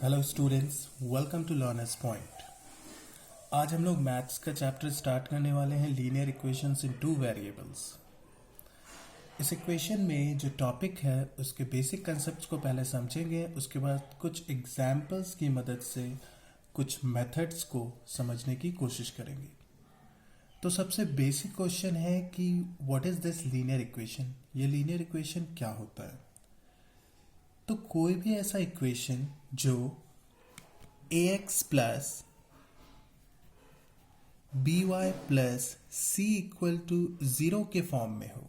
Hello students, welcome to learners point. आज हम लोग मैथ्स का चैप्टर स्टार्ट करने वाले हैं, लीनियर इक्वेशंस इन टू वेरिएबल्स। इस इक्वेशन में जो टॉपिक है उसके बेसिक कंसेप्ट्स को पहले समझेंगे, उसके बाद कुछ एग्जाम्पल्स की मदद से कुछ मेथड्स को समझने की कोशिश करेंगे। तो सबसे बेसिक क्वेश्चन है कि what is this linear equation. ये लीनियर इक्वेशन क्या होता है? तो कोई भी ऐसा इक्वेशन जो ax plus by plus c equal to 0 के फॉर्म में हो,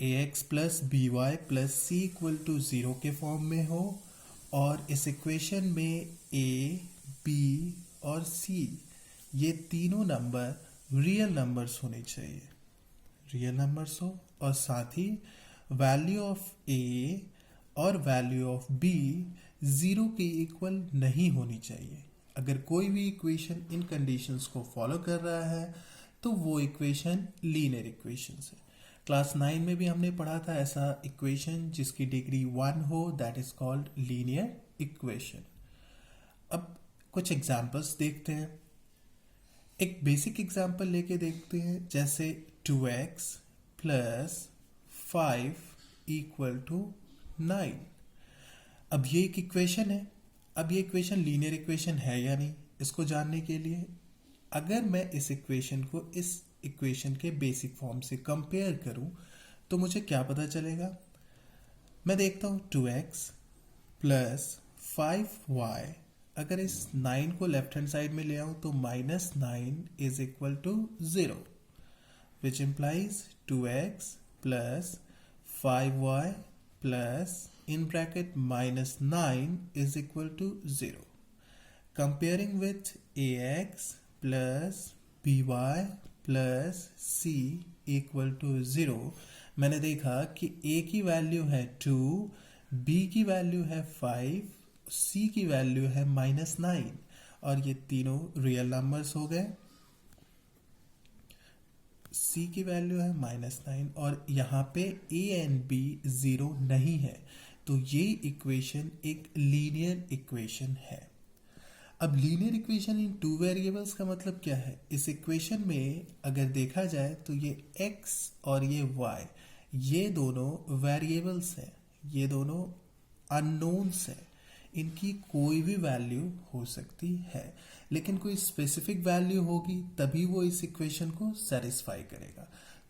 ax plus by plus c equal to 0 के फॉर्म में हो, और इस इक्वेशन में a, b और c ये तीनों नंबर रियल नंबर्स होने चाहिए, रियल नंबर्स हो, और साथ ही वैल्यू ऑफ a और वैल्यू ऑफ b 0 के इक्वल नहीं होनी चाहिए। अगर कोई भी इक्वेशन इन कंडीशंस को फॉलो कर रहा है तो वो इक्वेशन लीनियर इक्वेशन है। क्लास 9 में भी हमने पढ़ा था ऐसा इक्वेशन जिसकी डिग्री 1 हो, that is called linear equation. अब कुछ एग्जांपल्स देखते हैं। एक बेसिक एग्जांपल लेके देखते हैं, जैसे 2x प्लस 5 इक्वल टू 9। अब ये एक इक्वेशन है। अब ये इक्वेशन लीनियर इक्वेशन है या नहीं, इसको जानने के लिए अगर मैं इस इक्वेशन को इस इक्वेशन के बेसिक फॉर्म से कंपेयर करूं तो मुझे क्या पता चलेगा। मैं देखता हूं 2x प्लस 5y, अगर इस 9 को लेफ्ट हैंड साइड में ले आऊं तो -9 is equal to 0, which implies 2x plus 5y plus in bracket -9 is equal to 0. Comparing with ax plus by plus c equal to 0, मैंने देखा कि a की वैल्यू है 2, b की वैल्यू है 5, c की वैल्यू है -9, और ये तीनों रियल नंबर्स हो गए। c की वैल्यू है -9 और यहाँ पे a एंड b 0 नहीं है, तो ये इक्वेशन एक लीनियर इक्वेशन है। अब linear equation in two variables का मतलब क्या है? इस इक्वेशन में अगर देखा जाए तो ये x और ये y ये दोनों वेरिएबल्स हैं, ये दोनों अननोन्स हैं। इनकी कोई भी वैल्यू हो सकती है, लेकिन कोई स्पेसिफिक वैल्यू होगी तभी वो इस इक्वेशन को सेटिस्फाई करेगा।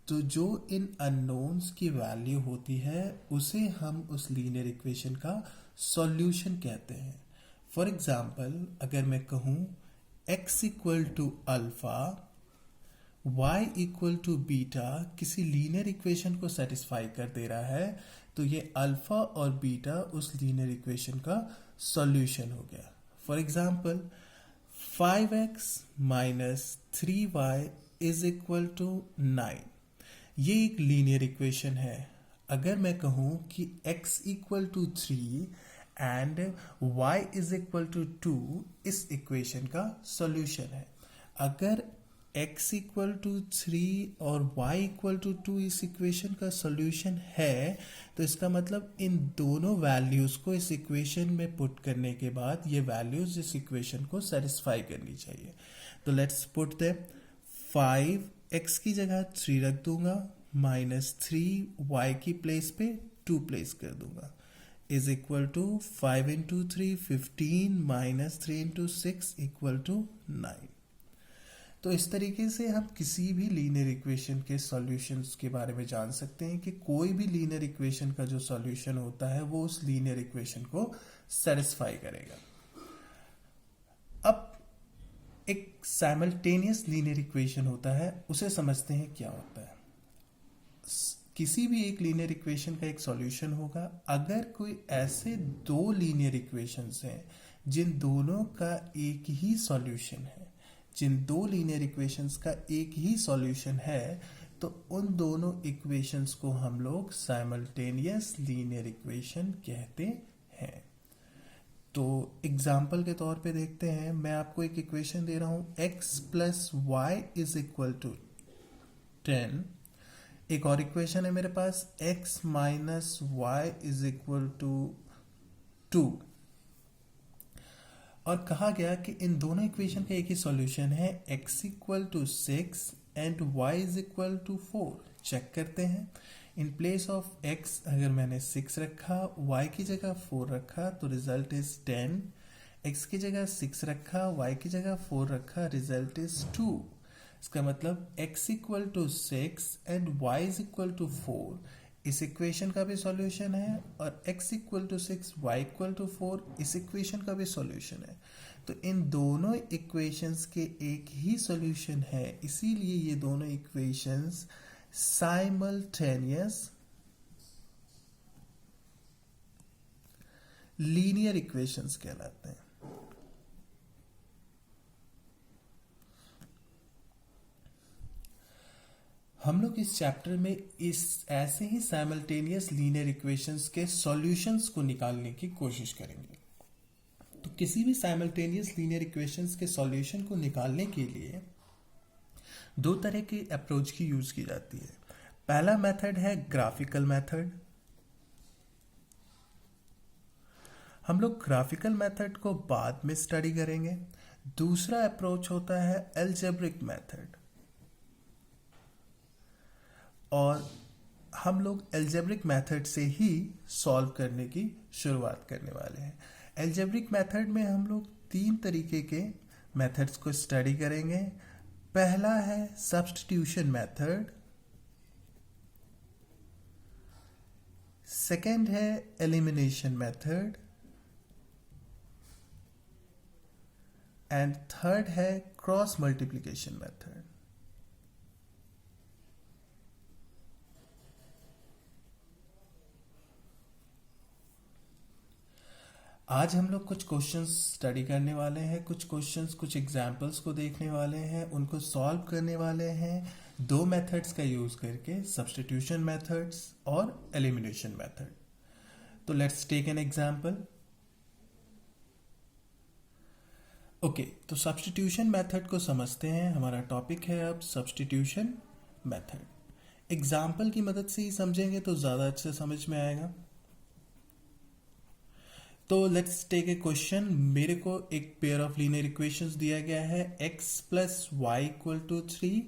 तो जो इन अननोन्स की वैल्यू होती है उसे हम उस लीनियर इक्वेशन का सॉल्यूशन कहते हैं। फॉर एग्जाम्पल, अगर मैं कहूँ x equal to alpha, y equal to beta किसी लीनियर इक्वेशन को सेटिस्फाई कर दे रहा है, तो ये अल्फा और बीटा उस लीनियर इक्वेशन का सॉल्यूशन हो गया। For example, 5x minus 3y is equal to 9, ये एक लीनियर इक्वेशन है। अगर मैं कहूँ कि x equal to 3 and y is equal to 2 इस इक्वेशन का सॉल्यूशन है। अगर x इक्वल टू 3 और y इक्वल टू 2 इस इक्वेशन का सॉल्यूशन है, तो इसका मतलब इन दोनों वैल्यूज को इस इक्वेशन में पुट करने के बाद ये वैल्यूज इस इक्वेशन को सेटिस्फाई करनी चाहिए। तो लेट्स पुट देम। 5x की जगह 3 रख दूंगा, -3y की प्लेस पे 2 प्लेस कर दूंगा, is equal to 5 into 3 15 -3 into 6 equal to 9। तो इस तरीके से हम किसी भी लीनियर इक्वेशन के सॉल्यूशंस के बारे में जान सकते हैं कि कोई भी लीनियर इक्वेशन का जो सॉल्यूशन होता है वो उस लीनियर इक्वेशन को सेटिस्फाई करेगा। अब एक साइमल्टेनियस लीनियर इक्वेशन होता है, उसे समझते हैं क्या होता है। किसी भी एक लीनियर इक्वेशन का एक सॉल्यूशन होगा अगर कोई ऐसे दो लीनियर इक्वेशंस हैं जिन दोनों का एक ही सॉल्यूशन है, जिन दो लीनियर इक्वेशंस का एक ही सॉल्यूशन है, तो उन दोनों इक्वेशंस को हम लोग साइमल्टेनियस लीनियर इक्वेशन कहते हैं। तो एग्जाम्पल के तौर पे देखते हैं, मैं आपको एक इक्वेशन दे रहा हूं x plus y is equal to 10। एक और इक्वेशन है मेरे पास x minus y is equal to 2। और कहा गया कि इन दोनों इक्वेशन का एक ही सॉल्यूशन है, x equal to 6 and y is equal to 4। Check करते हैं। इन प्लेस ऑफ x अगर मैंने 6 रखा, y की जगह 4 रखा तो रिजल्ट इज 10। x की जगह 6 रखा, y की जगह 4 रखा, रिजल्ट इज 2। इसका मतलब x equal to 6 and y is equal to 4 इस इक्वेशन का भी सॉल्यूशन है, और x equal to 6 y equal to 4 इस इक्वेशन का भी सॉल्यूशन है। तो इन दोनों इक्वेशंस के एक ही सॉल्यूशन है, इसीलिए ये दोनों इक्वेशंस साइमल्टेनियस लीनियर इक्वेशंस कहलाते हैं। हम लोग इस चैप्टर में इस ऐसे ही साइमल्टेनियस लीनियर इक्वेशंस के सॉल्यूशंस को निकालने की कोशिश करेंगे। तो किसी भी साइमल्टेनियस लीनियर इक्वेशंस के सॉल्यूशन को निकालने के लिए दो तरह की अप्रोच की यूज की जाती है। पहला मेथड है ग्राफिकल मेथड। हम लोग ग्राफिकल मेथड को बाद में स्टडी करेंगे। दूसरा अप्रोच होता है अलजेब्रिक मेथड, और हम लोग अलजेब्रिक मेथड से ही सॉल्व करने की शुरुआत करने वाले हैं। अलजेब्रिक मेथड में हम लोग 3 तरीके के मेथड्स को स्टडी करेंगे। पहला है सब्स्टिट्यूशन मेथड, सेकंड है एलिमिनेशन मेथड, एंड थर्ड है क्रॉस मल्टीप्लिकेशन मेथड। आज हम लोग कुछ क्वेश्चंस स्टडी करने वाले हैं, कुछ क्वेश्चंस, कुछ एग्जांपल्स को देखने वाले हैं, उनको सॉल्व करने वाले हैं 2 मेथड्स का यूज करके, सब्स्टिट्यूशन मेथड्स और एलिमिनेशन मेथड। तो let's take an example. Okay, तो सब्स्टिट्यूशन मेथड को समझते हैं। हमारा टॉपिक है अब सब्स्टिट्यूशन मेथड। एग्जाम्पल की मदद से ही समझेंगे तो ज़्यादा अच्छे समझ में आएगा। तो लेट्स टेक ए क्वेश्चन। मेरे को एक पेयर ऑफ लीनियर इक्वेशंस दिया गया है, x plus y equal to 3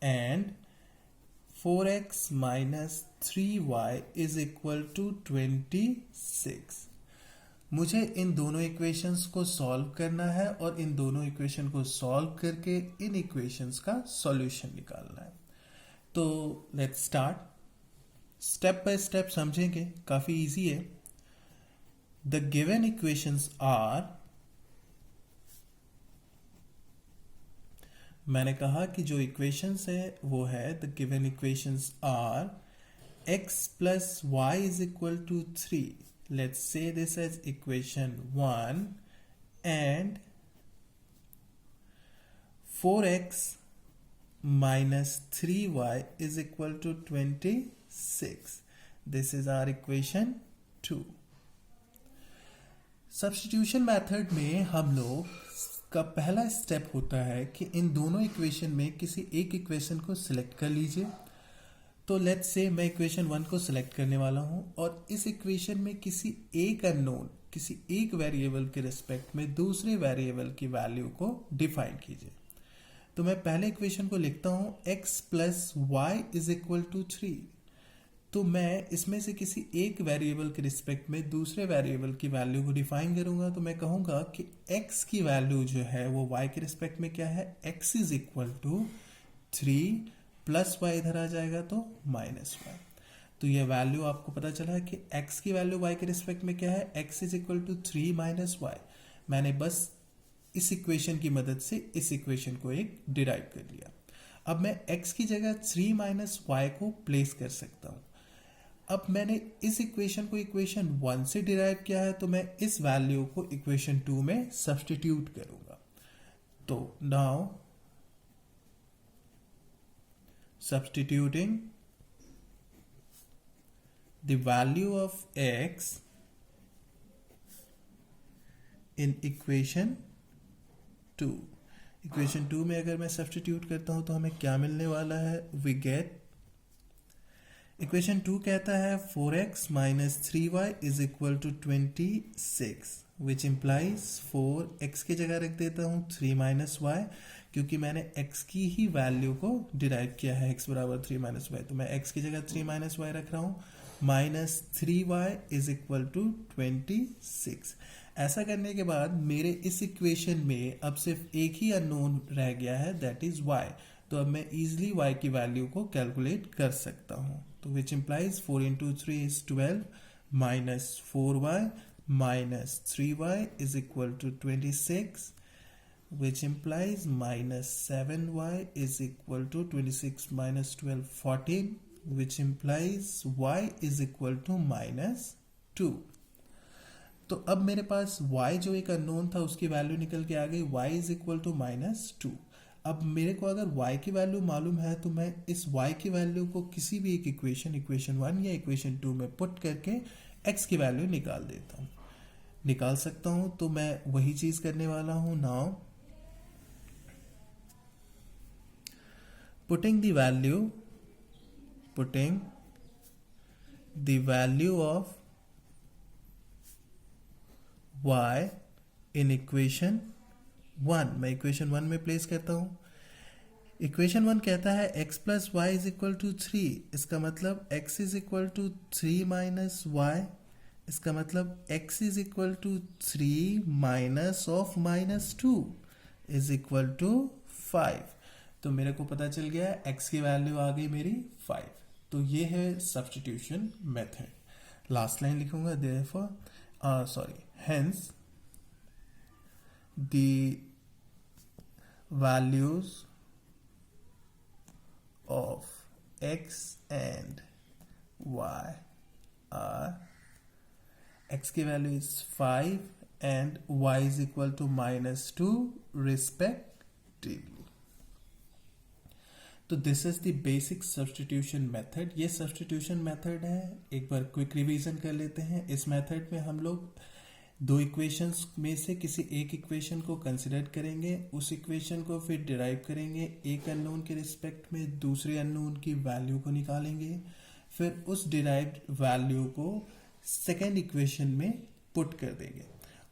and 4x minus 3y is equal to 26। मुझे इन दोनों इक्वेशंस को सॉल्व करना है और इन दोनों इक्वेशन को सॉल्व करके इन इक्वेशंस का सॉल्यूशन निकालना है। तो let's start. Step by step समझेंगे, काफ़ी इजी है। The given equations are, मैंने कहा कि जो इक्वेशंस है वो है the given equations are x plus y is equal to 3. Let's say this as equation 1 and 4x minus 3y is equal to 26. This is our equation 2. Substitution method में हम लोग का पहला स्टेप होता है कि इन दोनों इक्वेशन में किसी एक इक्वेशन को सिलेक्ट कर लीजिए। तो लेट्स से मैं इक्वेशन 1 को सिलेक्ट करने वाला हूं और इस इक्वेशन में किसी एक अननोन, किसी एक वेरिएबल के रिस्पेक्ट में दूसरे वेरिएबल की वैल्यू को डिफाइन कीजिए। तो मैं पहले इक्वेशन को लिखता हूं x plus y is equal to 3। तो मैं इसमें से किसी एक वेरिएबल के रिस्पेक्ट में दूसरे वेरिएबल की वैल्यू को डिफाइन करूंगा। तो मैं कहूंगा कि x की वैल्यू जो है वो y के रिस्पेक्ट में क्या है, x is equal to 3 plus y इधर आ जाएगा तो माइनस वाई। तो ये वैल्यू आपको पता चला कि x की वैल्यू y के रिस्पेक्ट में क्या है, x is equal to 3 minus y. मैंने बस इस इक्वेशन की मदद से इस इक्वेशन को एक डिराइव कर लिया। अब मैं x की जगह 3 माइनस वाई को प्लेस कर सकता हूं। अब मैंने इस इक्वेशन को इक्वेशन 1 से डिराइव किया है, तो मैं इस वैल्यू को इक्वेशन 2 में सब्स्टिट्यूट करूंगा। तो now substituting the value of x in equation 2। Equation 2 में अगर मैं सब्स्टिट्यूट करता हूं तो हमें क्या मिलने वाला है, वी गेट, इक्वेशन 2 कहता है 4x minus 3y is equal to 26। Which implies 4x की जगह रख देता हूँ 3 माइनस वाई, क्योंकि मैंने x की ही वैल्यू को डिराइव किया है, x बराबर 3 माइनस वाई, तो मैं x की जगह 3 माइनस वाई रख रहा हूँ, minus 3y is equal to 26। ऐसा करने के बाद मेरे इस इक्वेशन में अब सिर्फ एक ही अननोन रह गया है, दैट इज y। तो अब मैं इजिली y की वैल्यू को कैलकुलेट कर सकता हूँ। तो which implies 4 into 3 is 12 minus 4y minus 3y is equal to 26, which implies minus 7y is equal to 26 minus 12 14, which implies y is equal to minus 2। तो अब मेरे पास y जो एक अननोन था उसकी वैल्यू निकल के आ गई, y is equal to minus 2। अब मेरे को अगर y की वैल्यू मालूम है तो मैं इस y की वैल्यू को किसी भी एक इक्वेशन 1 या इक्वेशन 2 में पुट करके x की वैल्यू निकाल सकता हूं। तो मैं वही चीज करने वाला हूं। Now putting the value of y in equation 1, मैं इक्वेशन 1 में प्लेस करता हूं। इक्वेशन 1 कहता है x plus y is equal to 3, इसका मतलब x is equal to 3 minus y, इसका मतलब x is equal to 3 minus of minus 2 is equal to 5। तो मेरे को पता चल गया x की वैल्यू आ गई मेरी 5। तो ये है सब्स्टिट्यूशन मेथड। लास्ट लाइन लिखूंगा, therefore hence the values of x and y are, x की value is 5 and y is equal to minus 2 respectively. तो this is the basic substitution method. ये सब्स्टिट्यूशन मेथड है, एक बार quick revision कर लेते हैं। इस मेथड में हम लोग दो इक्वेशंस में से किसी एक इक्वेशन को कंसिडर करेंगे, उस इक्वेशन को फिर डिराइव करेंगे, एक अननोन के रिस्पेक्ट में दूसरे अननोन की वैल्यू को निकालेंगे, फिर उस डिराइव्ड वैल्यू को सेकेंड इक्वेशन में पुट कर देंगे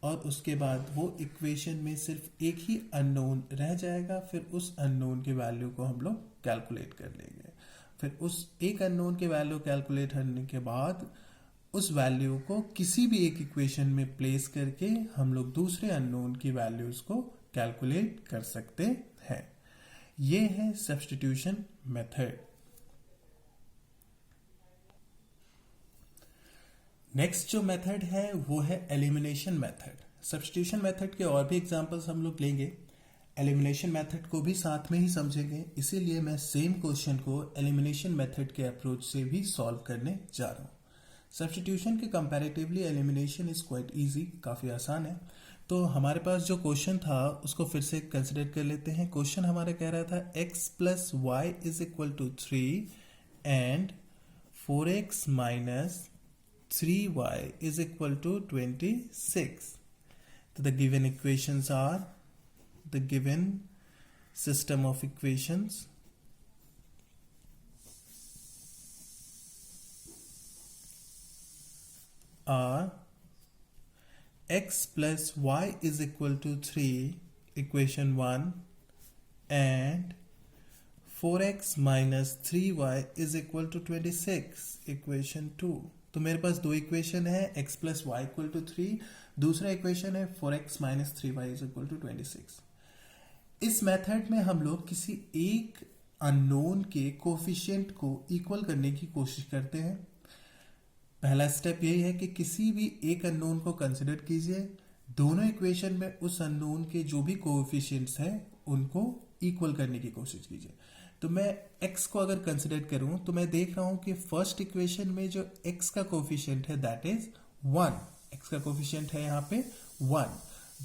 और उसके बाद वो इक्वेशन में सिर्फ एक ही अननोन रह जाएगा। फिर उस अननोन के वैल्यू को हम लोग कैलकुलेट कर लेंगे। फिर उस एक अननोन के वैल्यू कैलकुलेट करने के बाद उस वैल्यू को किसी भी एक इक्वेशन में प्लेस करके हम लोग दूसरे अननोन की वैल्यूज को कैलकुलेट कर सकते हैं। ये है सब्स्टिट्यूशन मेथड। नेक्स्ट जो मेथड है वो है एलिमिनेशन मेथड। सब्स्टिट्यूशन मेथड के और भी एग्जांपल्स हम लोग लेंगे, एलिमिनेशन मेथड को भी साथ में ही समझेंगे, इसीलिए मैं सेम क्वेश्चन को एलिमिनेशन मेथड के अप्रोच से भी सॉल्व करने जा रहा हूँ। सब्स्टिट्यूशन के comparatively elimination is quite easy, काफ़ी आसान है। तो हमारे पास जो क्वेश्चन था उसको फिर से कंसिडर कर लेते हैं। क्वेश्चन हमारा कह रहा था x plus y is equal to 3 and 4x minus 3y is equal to 26. So the given equations are, the given system of equations are x plus y is equal to 3, equation 1, and 4x minus 3y is equal to 26, equation 2। तो मेरे पास दो equation है, x plus y equal to 3, दूसरा equation है 4x minus 3y is equal to 26। इस method में हम लोग किसी एक अननोन के कोफिशिएंट को इक्वल करने की कोशिश करते हैं। पहला स्टेप यही है कि किसी भी एक अननोन को कंसिडर कीजिए, दोनों इक्वेशन में उस अननोन के जो भी कोएफिशिएंट्स हैं उनको इक्वल करने की कोशिश कीजिए। तो मैं x को अगर कंसिडर करूं तो मैं देख रहा हूं कि फर्स्ट इक्वेशन में जो x का कोफिशिएंट है दैट इज 1, x का कोफिशिएंट है यहाँ पे 1।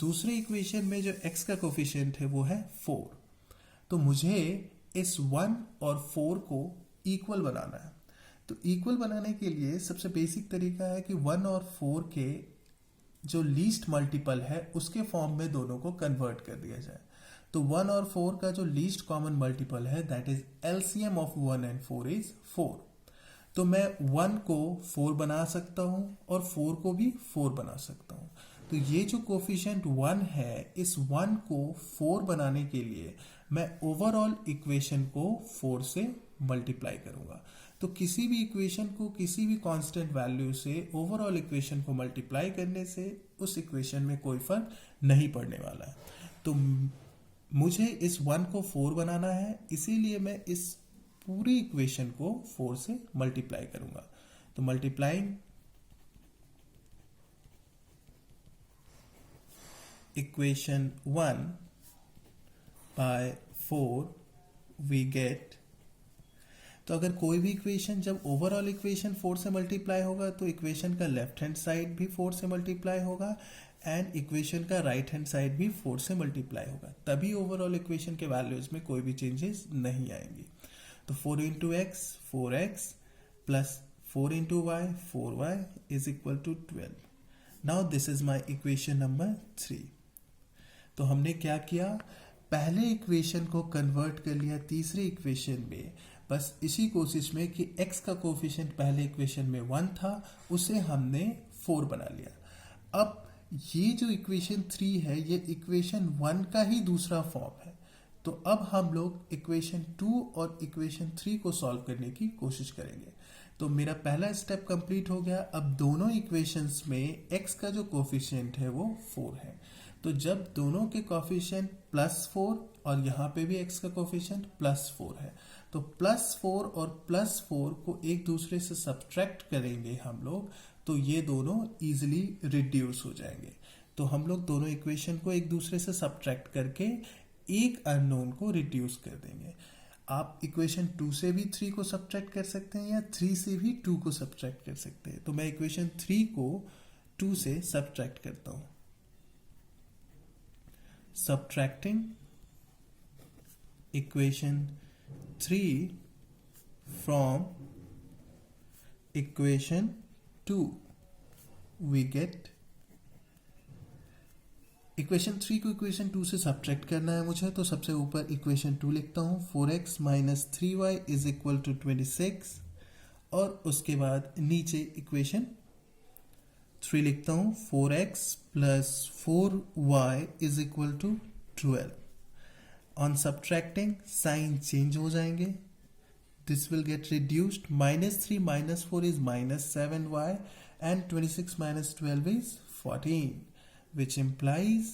दूसरे इक्वेशन में जो x का कोफिशिएंट है वो है 4। तो मुझे इस 1 और 4 को इक्वल बनाना है। तो इक्वल बनाने के लिए सबसे बेसिक तरीका है कि 1 और 4 के जो लीस्ट मल्टीपल है उसके फॉर्म में दोनों को कन्वर्ट कर दिया जाए। तो 1 और 4 का जो लीस्ट कॉमन मल्टीपल है that is LCM of 1 and 4 is 4। तो मैं 1 को 4 बना सकता हूं और 4 को भी 4 बना सकता हूं। तो ये जो कोफिशिएंट 1 है, इस 1 को 4 बनाने के लिए मैं ओवरऑल इक्वेशन को 4 से मल्टीप्लाई करूंगा। तो किसी भी इक्वेशन को किसी भी कांस्टेंट वैल्यू से ओवरऑल इक्वेशन को मल्टीप्लाई करने से उस इक्वेशन में कोई फर्क नहीं पड़ने वाला है। तो मुझे इस 1 को 4 बनाना है, इसीलिए मैं इस पूरी इक्वेशन को 4 से मल्टीप्लाई करूंगा। तो multiplying equation 1 by 4 we get. तो अगर कोई भी इक्वेशन जब ओवरऑल इक्वेशन 4 से मल्टीप्लाई होगा तो इक्वेशन का लेफ्ट हैंड साइड भी 4 से मल्टीप्लाई होगा एंड इक्वेशन का राइट हैंड साइड भी 4 से मल्टीप्लाई होगा, तभी ओवरऑल इक्वेशन के वैल्यूज में कोई भी चेंजेस नहीं आएंगी। तो 4 into x 4x plus 4 into y 4y is equal to 12। Now this is my equation number 3। तो हमने क्या किया, पहले इक्वेशन को कन्वर्ट कर लिया तीसरे इक्वेशन में, बस इसी कोशिश में कि x का कोफिशिएंट पहले इक्वेशन में 1 था, उसे हमने 4 बना लिया। अब ये जो इक्वेशन 3 है, ये इक्वेशन 1 का ही दूसरा फॉर्म है। तो अब हम लोग इक्वेशन 2 और इक्वेशन 3 को सॉल्व करने की कोशिश करेंगे। तो मेरा पहला स्टेप कंप्लीट हो गया। अब दोनों इक्वेशंस में x का जो कोफिशिएंट है वो 4 है। तो जब दोनों के कोफिशिएंट +4 और यहाँ पे भी x का कोफिशिएंट +4 है, तो +4 और +4 को एक दूसरे से सब्ट्रैक्ट करेंगे हम लोग, तो ये दोनों इजीली रिड्यूस हो जाएंगे। तो हम लोग दोनों इक्वेशन को एक दूसरे से सब्ट्रैक्ट करके एक अननोन को रिड्यूस कर देंगे। आप इक्वेशन 2 से भी 3 को सब्ट्रैक्ट कर सकते हैं या 3 से भी 2 को सब्ट्रैक्ट कर सकते हैं। तो मैं इक्वेशन 3 को 2 से सब्ट्रैक्ट करता हूं। Subtracting equation 3 from equation 2 we get equation 3 को इक्वेशन 2 से सब्ट्रैक्ट करना है मुझे, तो सबसे ऊपर इक्वेशन 2 लिखता हूँ। 4x minus 3y is equal to 26 और उसके बाद नीचे इक्वेशन 3 लिखता हूँ। 4x plus 4y is equal to 12। On subtracting sign change हो जाएंगे, this will get reduced. -3 minus 4 is -7y and 26 minus 12 is 14, which implies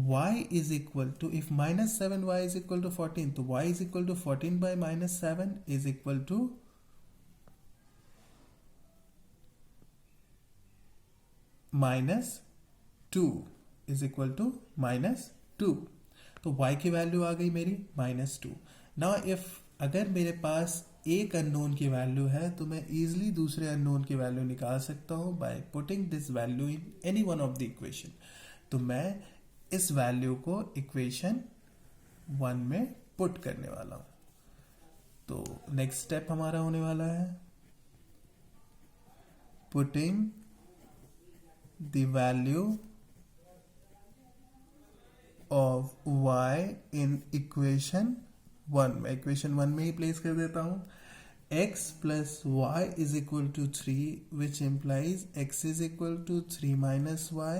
y is equal to, if -7y is equal to 14, तो y is equal to 14 by -7 is equal to -2 is equal to -2। तो y की value आ गई मेरी -2। Now if अगर मेरे पास एक unknown की value है तो मैं इजिली दूसरे अननोन की वैल्यू निकाल सकता हूँ by putting this value in any one of the equation. तो मैं इस वैल्यू को इक्वेशन 1 में पुट करने वाला हूं। तो नेक्स्ट स्टेप हमारा होने वाला है putting the value of y in equation 1। मैं इक्वेशन 1 में ही प्लेस कर देता हूं। x plus y is equal to 3 which implies x is equal to 3 minus y,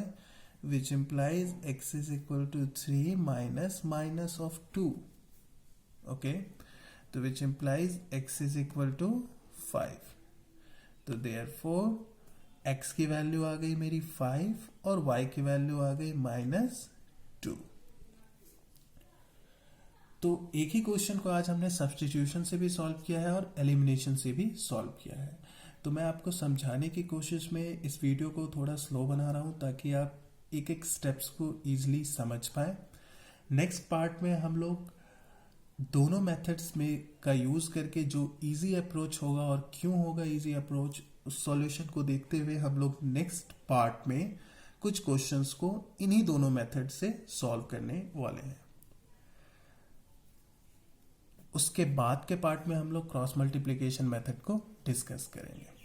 which implies x is equal to 3 minus of 2, okay, तो which implies x is equal to 5। तो therefore x की value आ गई मेरी 5 और y की value आ गई -2। तो एक ही क्वेश्चन को आज हमने सब्स्टिट्यूशन से भी सॉल्व किया है और एलिमिनेशन से भी सॉल्व किया है। तो मैं आपको समझाने की कोशिश में इस वीडियो को थोड़ा स्लो बना रहा हूं ताकि आप एक एक स्टेप्स को इजीली समझ पाए। नेक्स्ट पार्ट में हम लोग दोनों मेथड्स में का यूज करके जो इजी अप्रोच होगा और क्यों होगा इजी अप्रोच, उस सॉल्यूशन को देखते हुए हम लोग नेक्स्ट पार्ट में कुछ क्वेश्चंस को इन्हीं दोनों मेथड से सॉल्व करने वाले हैं। उसके बाद के पार्ट में हम लोग क्रॉस मल्टीप्लिकेशन मेथड को डिस्कस करेंगे।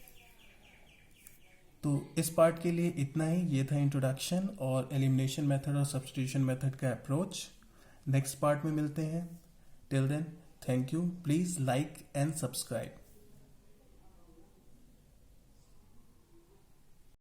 तो इस पार्ट के लिए इतना ही। ये था इंट्रोडक्शन और एलिमिनेशन मेथड और सब्स्टिट्यूशन मेथड का अप्रोच। नेक्स्ट पार्ट में मिलते हैं। Till then, thank you. Please like and subscribe.